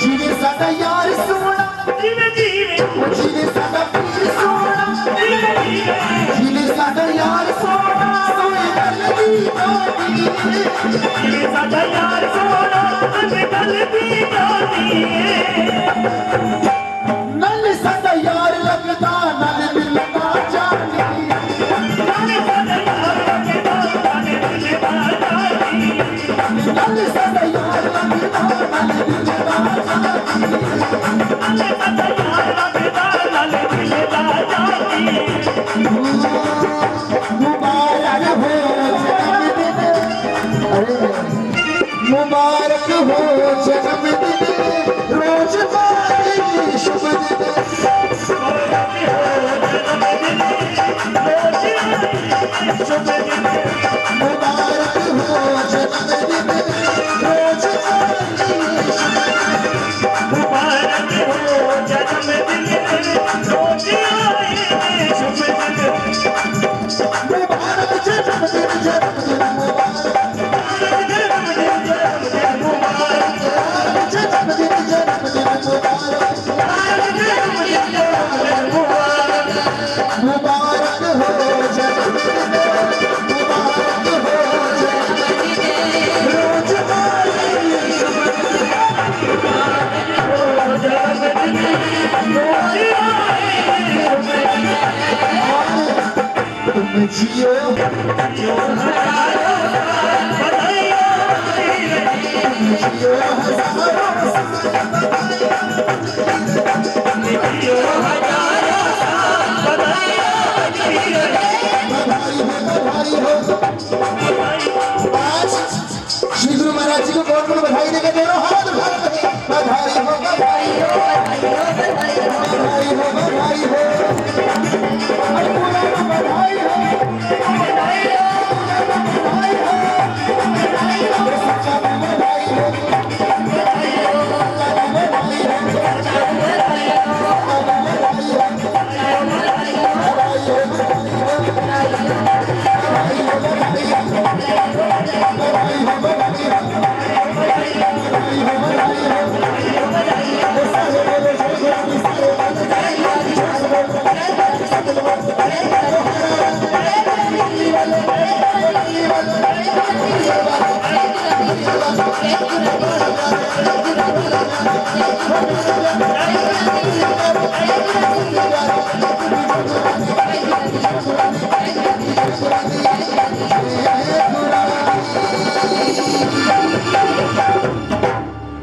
जीने साडा यार सोना ਜਿਵੇਂ ਜੀਵੇਂ जीने साडा पीर सोना ਜਿਵੇਂ ਜੀਵੇਂ जीने साडा यार सोना सोए गल दी नोटी ਜਿਵੇਂ ਸਾਡਾ ਯਾਰ ਸੋਹਣਾ ਅੱਜ ਕੱਲ ਦੀ ਜਾਨੀ ਏ नल साडा यार लगदा नल मिलदा जानी ਨਾਲੇ ਸਾਡਾ ਯਾਰ ਲੱਗਦਾ ਨਾਲੇ ਦਿਲ ਦਾ ਜਾਨੀ नल साडा यार लगदा नल मिलदा जानी ਨਾਲੇ ਸਾਡਾ ਯਾਰ ਲੱਗਦਾ ਨਾਲੇ ਦਿਲ ਦਾ ਜਾਨੀ मुबारक हो जन्मदिन अरे मुबारक हो जन्मदिन रोज बारी शुभ दिन मुबारक हो जन्मदिन रोज बारी ਮੁਬਾਰਕ ਹੋ ਜਨਮ ਦਿਨ ਰੋਜ਼ ਆਏ ਸ਼ੁਭ ਦਿਨ मुबारक जन्मदिन जन्मदिन मुबारक जन्मदिन जन्मदिन मुबारक मुबारक हो जन्मदिन मुबारक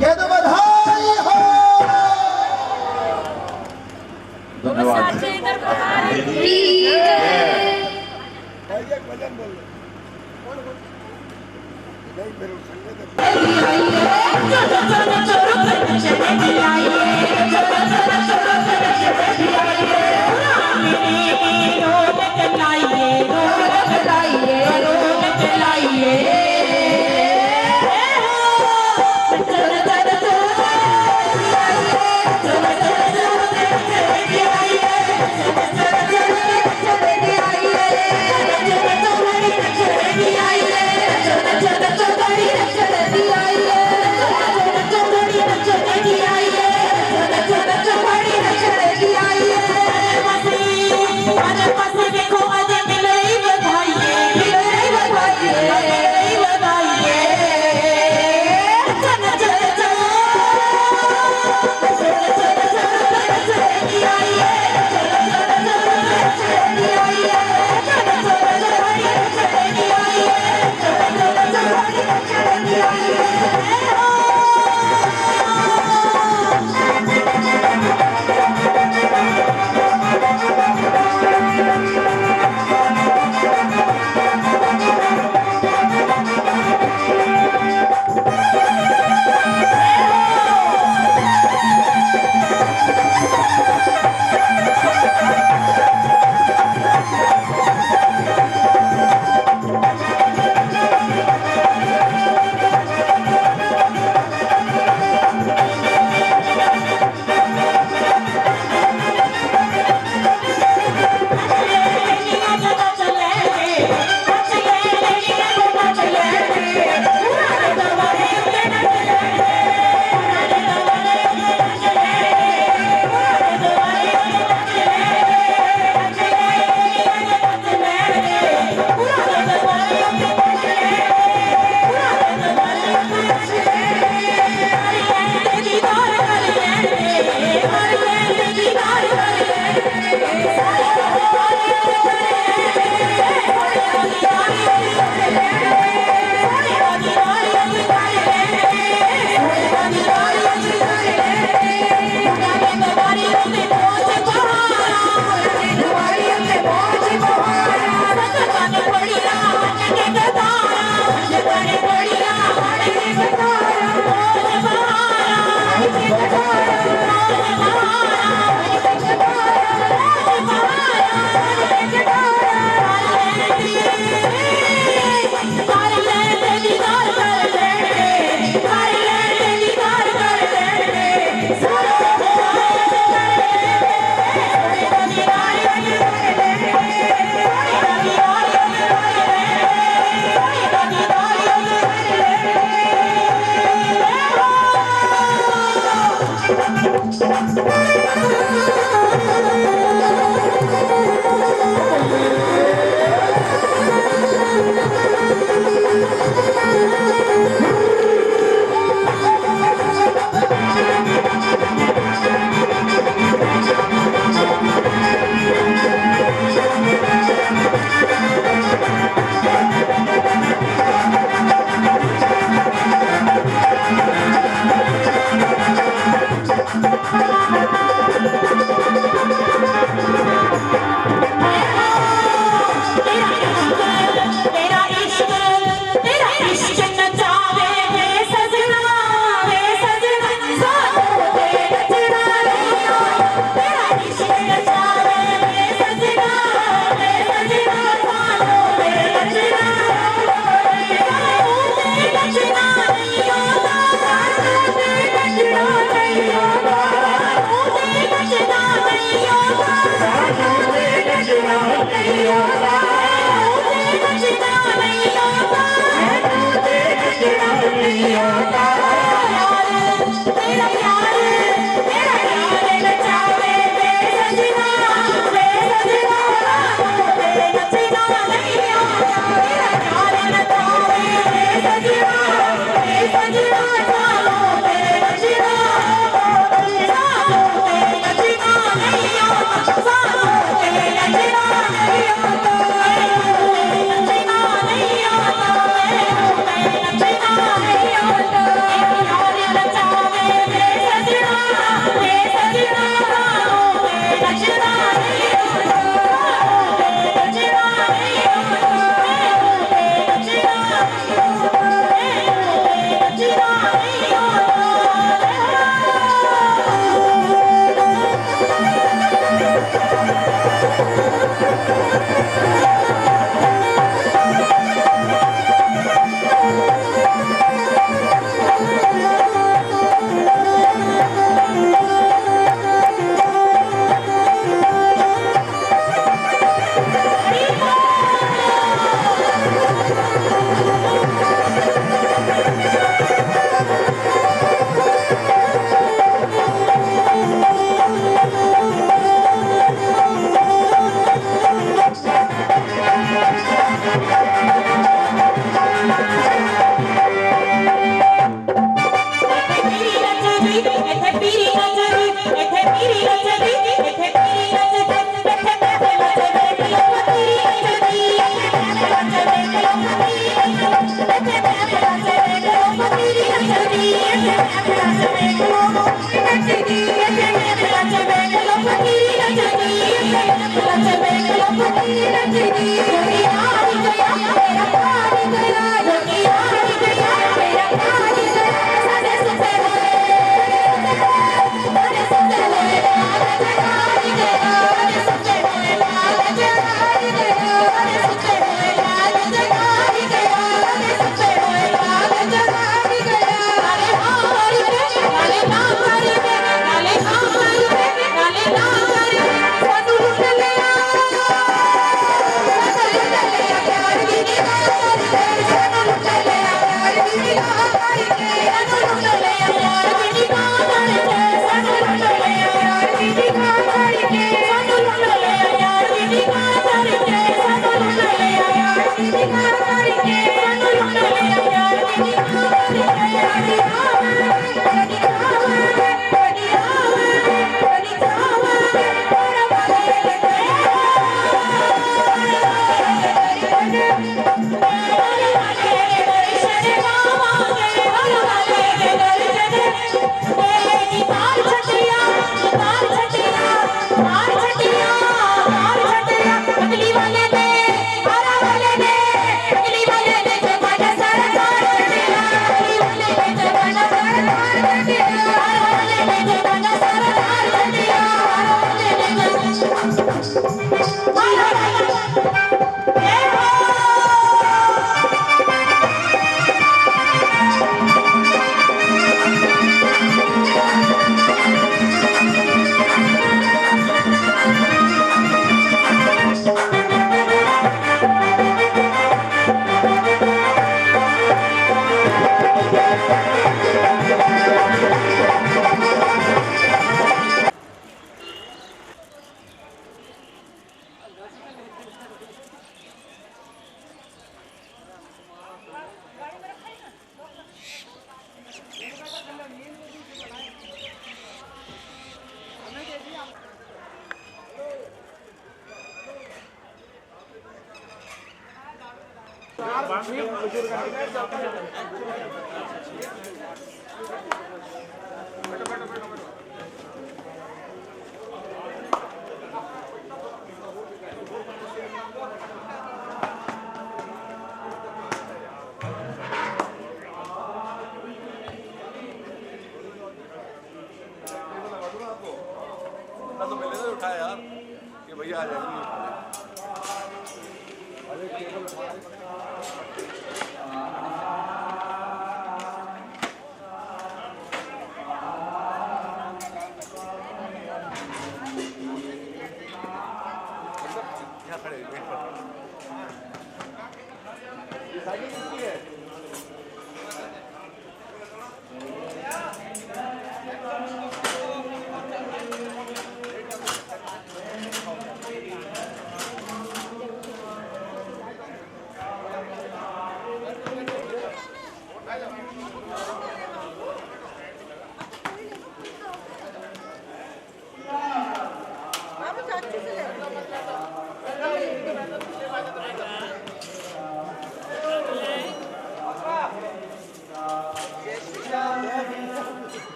कह दो बधाई हो। धन्यवाद।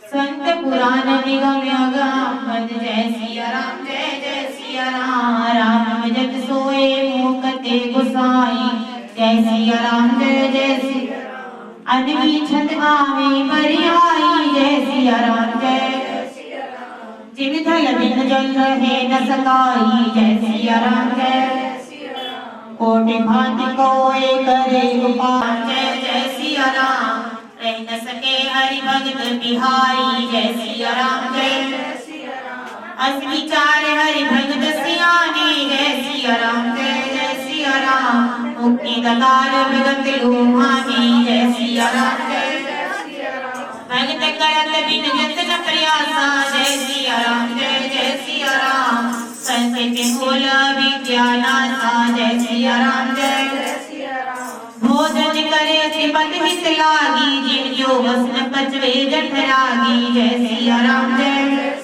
संत पुराण निगम यागम जय सिया राम जय जय सिया राम राम जग सोए मुकते गुसाई जय सिया राम जय जय सिया अनवी छत आवे बरियाई जय सिया राम जय जिन थल बिन जल रहे न सकाई जय सिया राम जय कोटि भांति कोय करे उपाय जय जय सिया राम रह न सके हरि भगत बिहारी जय सिया राम जय अस विचार हरि भगत सियाने जय सिया राम जय सिया राम मुक्ति दातार भगत लोहानी जय सिया राम जय भगत करत बिन जतन प्रयासा जय सिया राम जय सिया राम संस्कृति मूल विज्ञानासा जय सिया राम जय भोजन करे त्रिपद हित लागी जिन जो वसन पचवे जठरागी जय सिया राम जय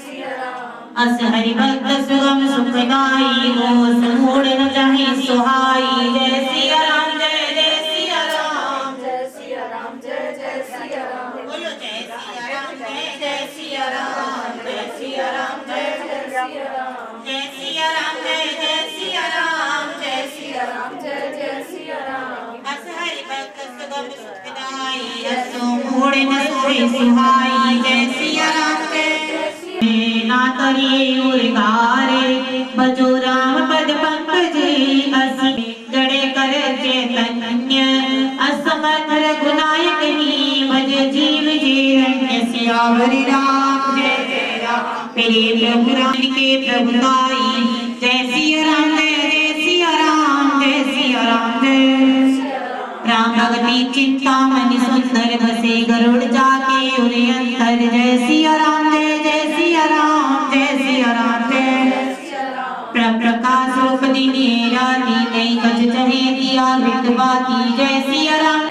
अस हरि भक्त सुगम सुखदाई हो समूढ़ न जाहि सुहाई जय सिया राम जय सिया राम जय सिया राम जय सिया राम बोलो जय सिया राम जय सिया राम जय सिया राम जय सिया राम जय सिया राम जय सिया राम जय सिया राम जय सिया राम अस हरि भक्त सुगम सुखदाई असो मूढ़ न सोई सुहाई जय सिया राम ना करिए उर्गारे बजो राम पद पंकजे असि जड़े कर चैतन्य असमर्थ रघुनायक ही भज जीव जीरण्य सियावर राम जय राम मेरे प्रभु राम के प्रभुताई जय सिया राम जय सिया राम जय सिया राम जय राम भगती चिंता मन सुंदर बसे गरुड़ जाके उरे अंतर जय सिया राम जय सिया राम जय सिया राम जय प्रकाश रूप दिने राती नहीं कछ चहे दिया मृत बाती जय सिया राम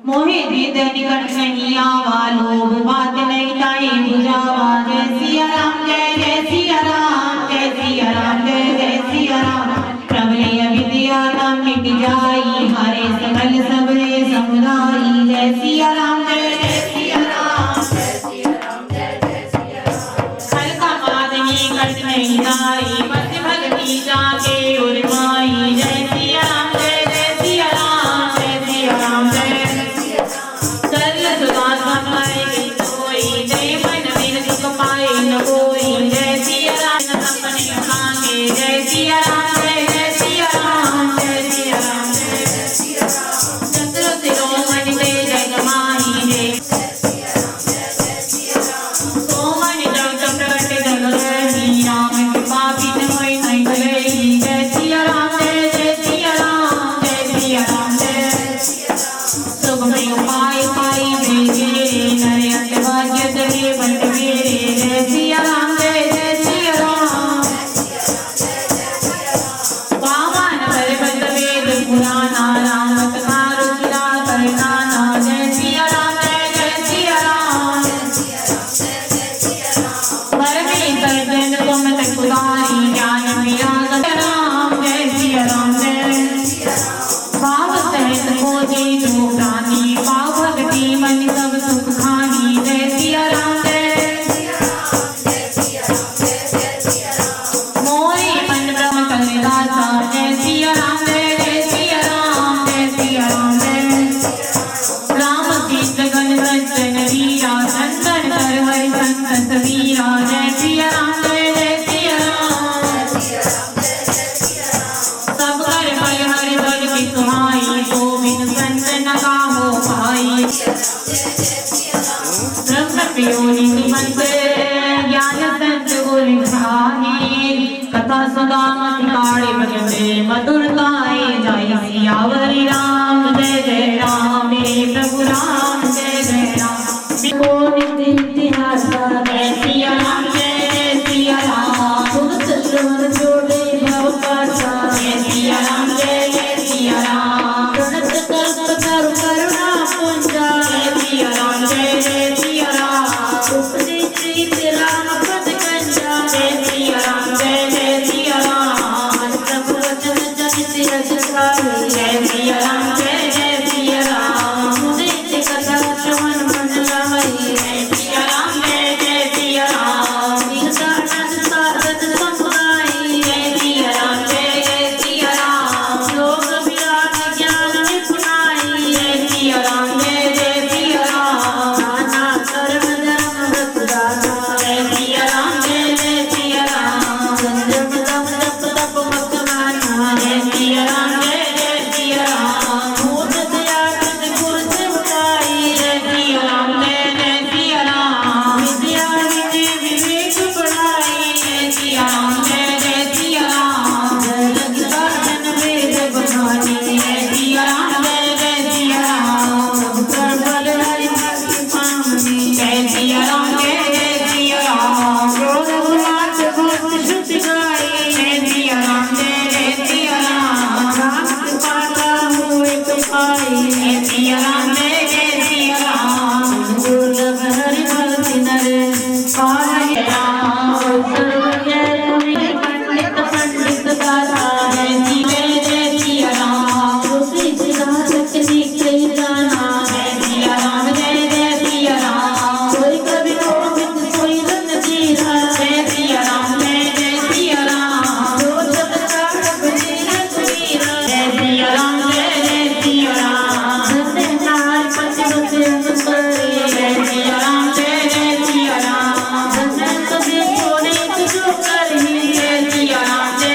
मोहे दीद निकट नहीं आवा लोभ बात नहीं ताई बुझावा जय सिया राम जय सिया राम जय सिया राम जय सिया राम प्रबलय विद्या नाम मिट जाई हरे सकल सबरे समुदाई जय सिया राम जय सिया राम जय सिया राम जय सिया राम हल्का मादनी कट नहीं दाई मत भक्ति जाके उर्माई जय सिया राम जय सिया राम जय सिया राम जय सरल सुदास हमारे कोई जय मन बिन सुख पाए न कोई जय सिया राम सपने मांगे जय सिया राम जय सिया राम जय सिया राम जय सिया राम चतुर शिरोमणि जय जग माही जय सिया राम जय सिया राम सोमन जग चक्रवट जग रही राम कृपा बिन होय नहीं भई जय सिया राम जय सिया राम जय सिया राम जय सिया राम सुगमय उपाय पाई जय नरे अत्यभाग्य जगे बंट मेरे जय सिया राम जय सिया राम पावन पर्वत वेद पुराना राम कथा रुचिरा करनाना जय सिया राम जय सिया राम परमेश्वर जन तुम तकुदारी ज्ञान विराग राम जय सिया राम भाव सहित खोजे जो प्राणी भाव भक्ति मन सब सुख खानी जय सिया राम मोरे मन ब्रह्म करदाता जय सिया राम जय सिया राम जय सिया राम राम सीत गण रचन वीरा संतन कर हरि संत वीरा जय सिया राम जय सिया राम सब कर फल हरि भग की सुहाई तो बिन संत न काहो भाई ब्रह्म प्योनि सुमंत ज्ञान संत गुरु भाई कथा सदा मत काढ़े भगते मधुर